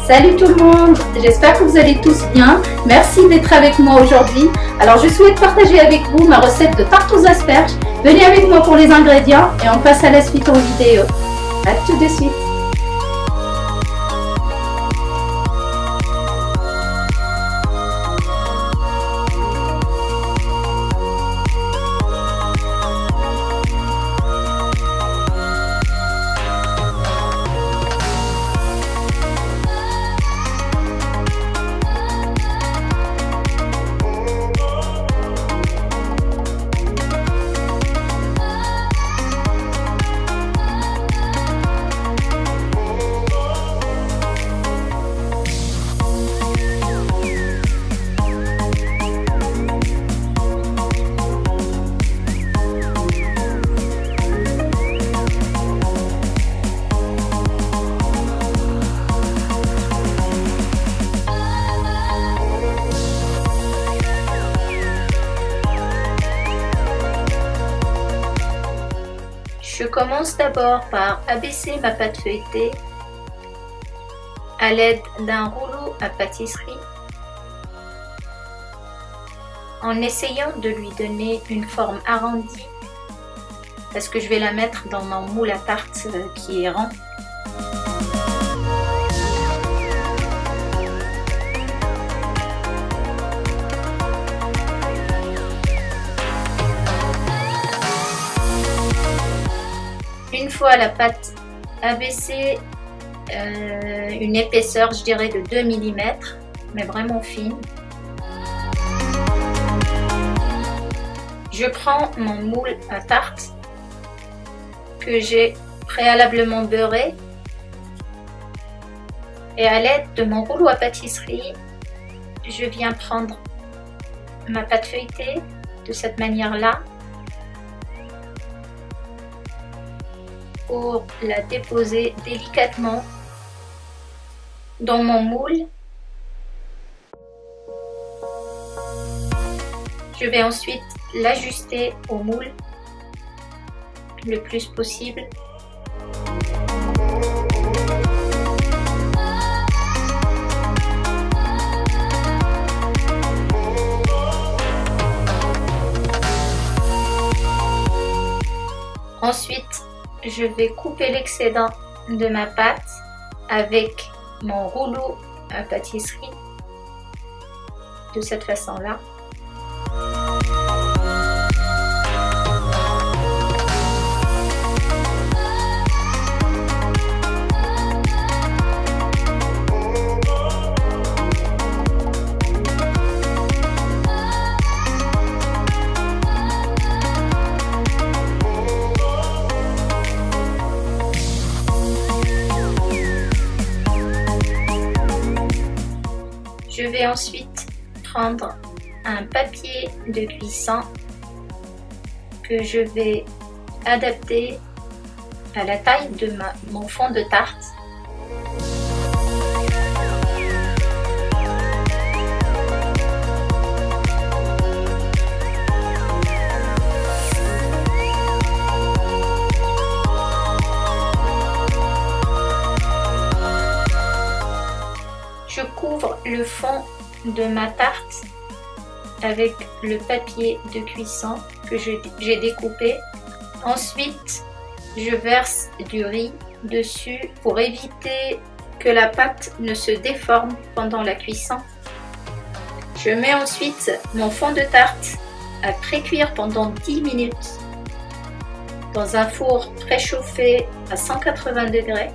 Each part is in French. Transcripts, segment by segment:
Salut tout le monde, j'espère que vous allez tous bien. Merci d'être avec moi aujourd'hui. Alors je souhaite partager avec vous ma recette de tarte aux asperges. Venez avec moi pour les ingrédients et on passe à la suite en vidéo. A tout de suite. Je commence d'abord par abaisser ma pâte feuilletée à l'aide d'un rouleau à pâtisserie en essayant de lui donner une forme arrondie parce que je vais la mettre dans mon moule à tarte qui est rond. Une fois la pâte abaissée, une épaisseur je dirais de 2 mm, mais vraiment fine, je prends mon moule à tarte que j'ai préalablement beurré et à l'aide de mon rouleau à pâtisserie, je viens prendre ma pâte feuilletée de cette manière-là pour la déposer délicatement dans mon moule. Je vais ensuite l'ajuster au moule le plus possible. Ensuite, je vais couper l'excédent de ma pâte avec mon rouleau à pâtisserie de cette façon-là. Je vais ensuite prendre un papier de cuisson que je vais adapter à la taille de mon fond de tarte. Je couvre le fond de ma tarte avec le papier de cuisson que j'ai découpé. Ensuite, je verse du riz dessus pour éviter que la pâte ne se déforme pendant la cuisson. Je mets ensuite mon fond de tarte à précuire pendant 10 minutes dans un four préchauffé à 180 degrés.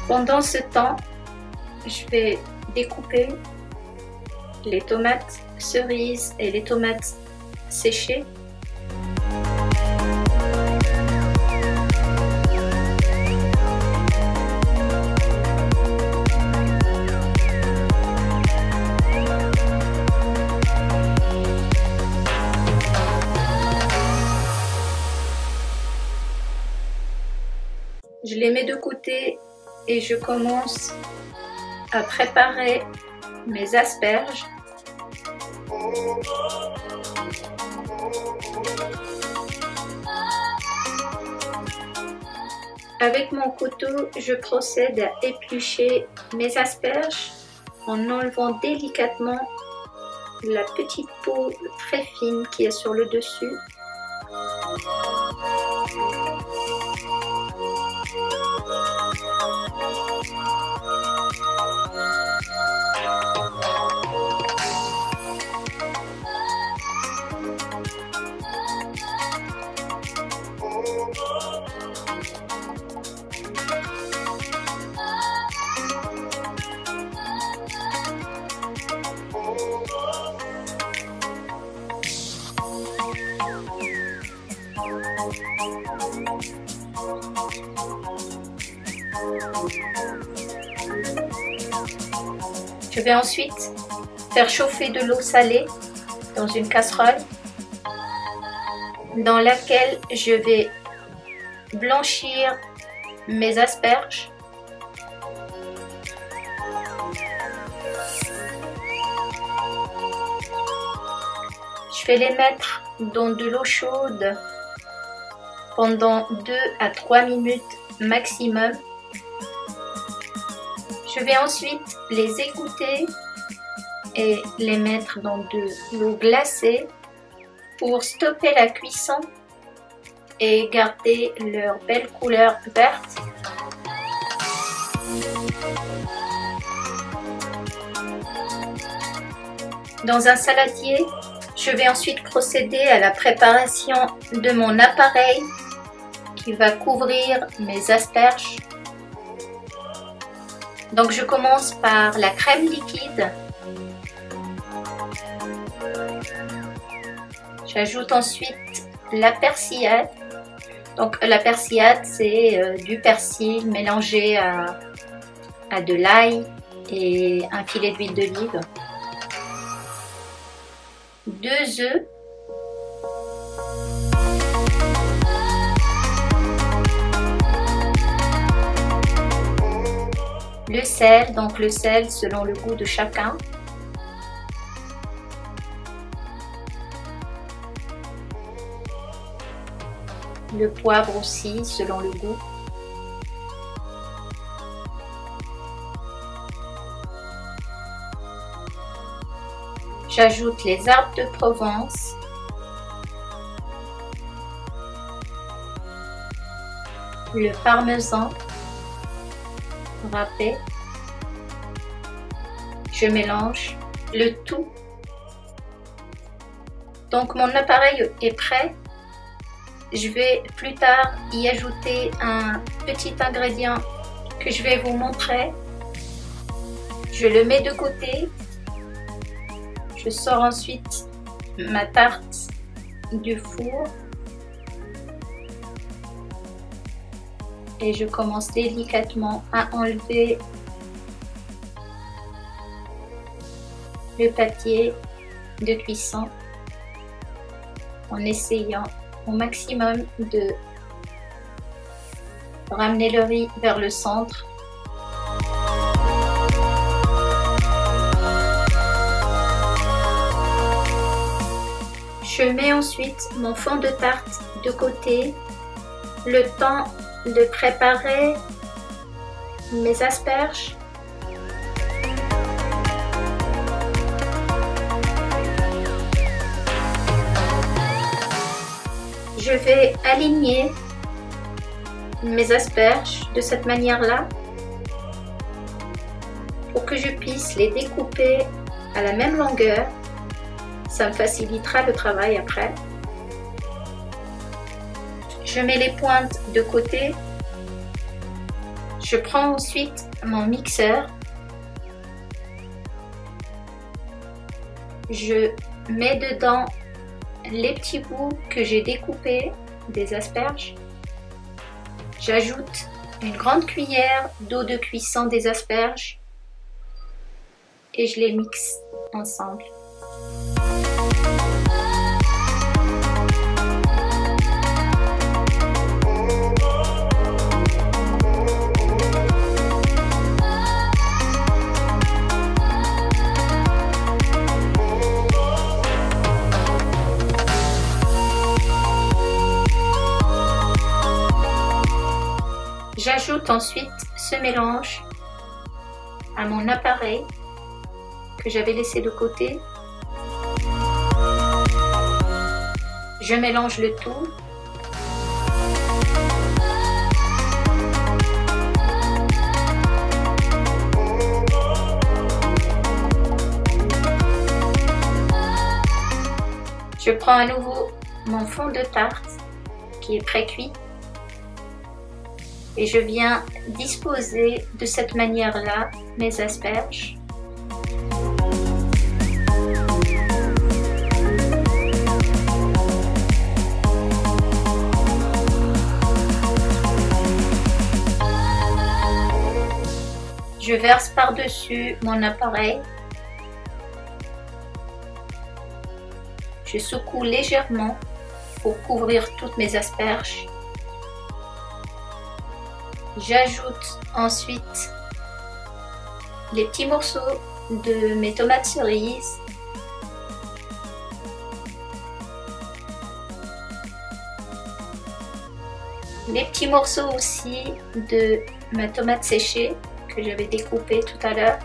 Pendant ce temps, je vais découper les tomates cerises et les tomates séchées. Je les mets de côté et je commence à préparer mes asperges. Avec mon couteau, je procède à éplucher mes asperges en enlevant délicatement la petite peau très fine qui est sur le dessus. Je vais ensuite faire chauffer de l'eau salée dans une casserole dans laquelle je vais blanchir mes asperges. Je vais les mettre dans de l'eau chaude pendant 2 à 3 minutes maximum. Je vais ensuite les égoutter et les mettre dans de l'eau glacée pour stopper la cuisson et garder leur belle couleur verte. Dans un saladier, je vais ensuite procéder à la préparation de mon appareil qui va couvrir mes asperges. Donc je commence par la crème liquide. J'ajoute ensuite la persillade. Donc la persillade, c'est du persil mélangé à de l'ail et un filet d'huile d'olive. 2 œufs. Le sel, donc le sel selon le goût de chacun. Le poivre aussi selon le goût. J'ajoute les herbes de Provence. Le parmesan râpé. Je mélange le tout. Donc mon appareil est prêt. Je vais plus tard y ajouter un petit ingrédient que je vais vous montrer. Je le mets de côté. Je sors ensuite ma tarte du four. Et je commence délicatement à enlever le papier de cuisson en essayant au maximum de ramener le riz vers le centre. Je mets ensuite mon fond de tarte de côté, le temps de préparer mes asperges. Je vais aligner mes asperges de cette manière-là pour que je puisse les découper à la même longueur. Ça me facilitera le travail après. Je mets les pointes de côté. Je prends ensuite mon mixeur. Je mets dedans les petits bouts que j'ai découpés des asperges. J'ajoute une grande cuillère d'eau de cuisson des asperges et je les mixe ensemble. J'ajoute ensuite ce mélange à mon appareil que j'avais laissé de côté. Je mélange le tout. Je prends à nouveau mon fond de tarte qui est pré-cuit et je viens disposer de cette manière-là mes asperges. Je verse par-dessus mon appareil. Je secoue légèrement pour couvrir toutes mes asperges. J'ajoute ensuite les petits morceaux de mes tomates cerises. Les petits morceaux aussi de ma tomate séchée que j'avais découpée tout à l'heure.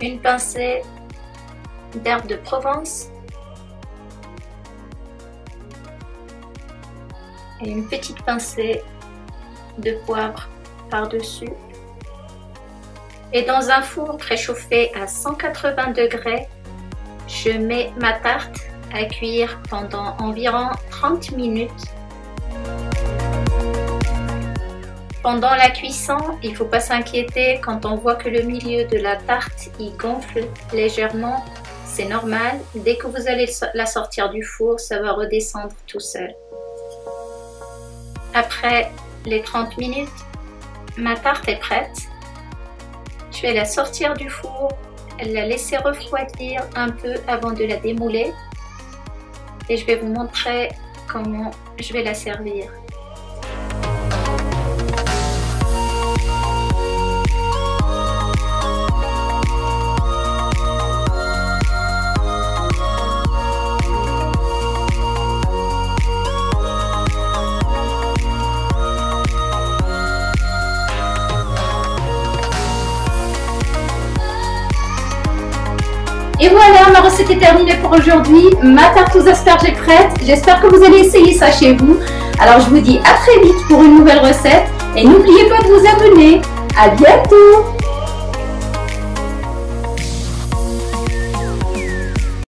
Une pincée d'herbes de Provence et une petite pincée de poivre par-dessus. Et dans un four préchauffé à 180 degrés, je mets ma tarte à cuire pendant environ 30 minutes. Pendant la cuisson, il ne faut pas s'inquiéter quand on voit que le milieu de la tarte il gonfle légèrement. C'est normal, dès que vous allez la sortir du four, ça va redescendre tout seul. Après les 30 minutes, ma tarte est prête. Je vais la sortir du four, la laisser refroidir un peu avant de la démouler. Et je vais vous montrer comment je vais la servir. Et voilà, ma recette est terminée pour aujourd'hui. Ma tarte aux asperges est prête. J'espère que vous allez essayer ça chez vous. Alors je vous dis à très vite pour une nouvelle recette. Et n'oubliez pas de vous abonner. À bientôt!